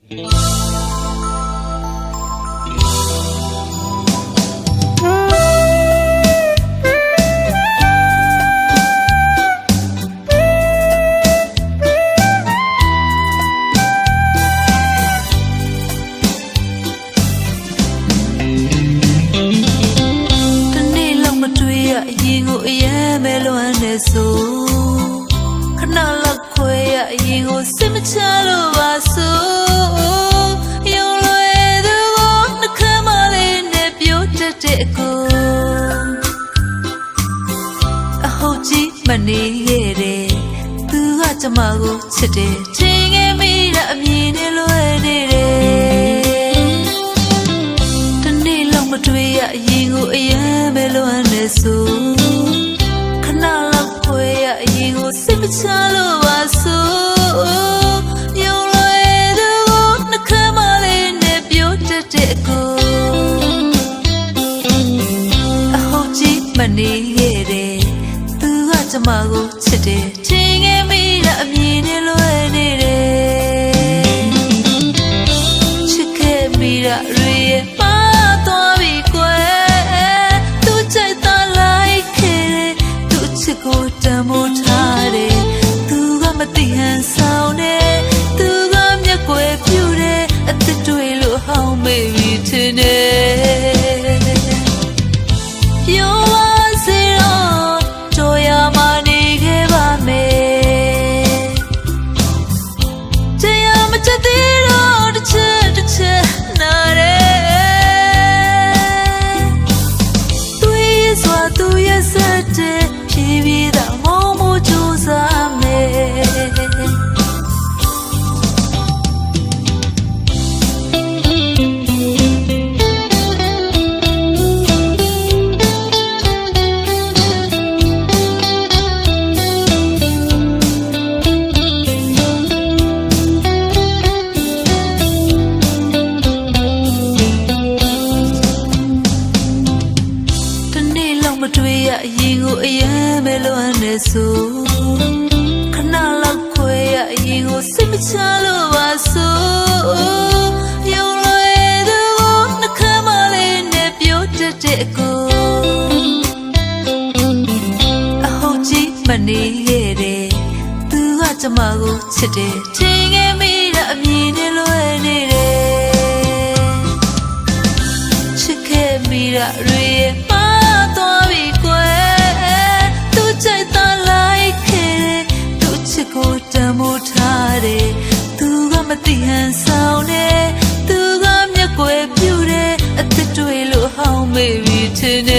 ရင်ကိုအရင်ပဲလွမ်းနေဆိုခဏလောက်ခွဲရအရင်ကိုစိတ်မချလို့ပါဆိုယုံလွယ်သူကိုနှခမ်းမလေးနဲ့ပြောတတ်တဲ့အကိုအဟုတ်ကြီးမနေခဲ့တယ်သူကကျမကိုချစ်တယ်ထင်ခဲ့မိတာအမြင်နဲ့လွယ်နေတယ်တနေ့လောက်မတွေ့ရအရင်ကိုအရင်ပဲလွမ်းနေဆိုခဏလောက်ခွဲရအရင်ကိုစိတ်မချလို့ပါဆိုယုံလွယ်သူကိုနှခမ်းမလေးနဲ့ပြောတတ်တဲ့အကိုအဟုတ်ကြီးမနေခဲ့တယ်သူကကျမကိုချစ်တယ်ထင်ခဲ့မိတာအမြင်နဲ့လွယ်နေတယ်ချစ်ခဲ့မိတာတွေရဲ့ပါသွားပြီကွယ်သူကြိုက်သားလိုက်ခဲ့တယ်သူချစ်ကိုတန်ဖိုးထားတယ်သူကမသိဟန်ဆောင်တယ်သူကမျက်ကွယ်ပြူတယ်အသက်တွေလို့ဟောင်းမေးပြီးထင်တယ်ပြောပါစေတော့တော်ရမနေခဲ့ပါမယ်တရားမချက်သေးတော့တစ်ချက်နာတယ်သူရဲ့စွာသူရဲ့စက်တဲ့ဖြည်းဖြည်းသာမောမိုးကြိုးစားမယ်မတွေ့ရအရင်ကိုအရင်ပဲလွမ်းနေဆိုခဏလောက်ခွဲရအရင်ကိုစိတ်မချလို့ပါဆိုယုံလွယ်သူကိုနှခမ်းမလေးနဲ့ပြောတတ်တဲ့အကိုအဟုတ်ကြီးမနေခဲ့တယ်သူကကျမကိုချစ်တယ်ထင်ခဲ့မိတာအမြင်နဲ့လွယ်နေတယ်ချစ်ခဲ့မိတာတွေရဲ့သွားပြီကွယ်သူကြိုက်သားလိုက်ခဲ့တယ်သူချစ်ကိုတန်ဖိုးထားတယ်သူကမသိဟန်ဆောင်တယ်သူကမျက်ကွယ်ပြူတယ်အသက်တွေလို့ဟောင်းမေးပြီးထင်တယ်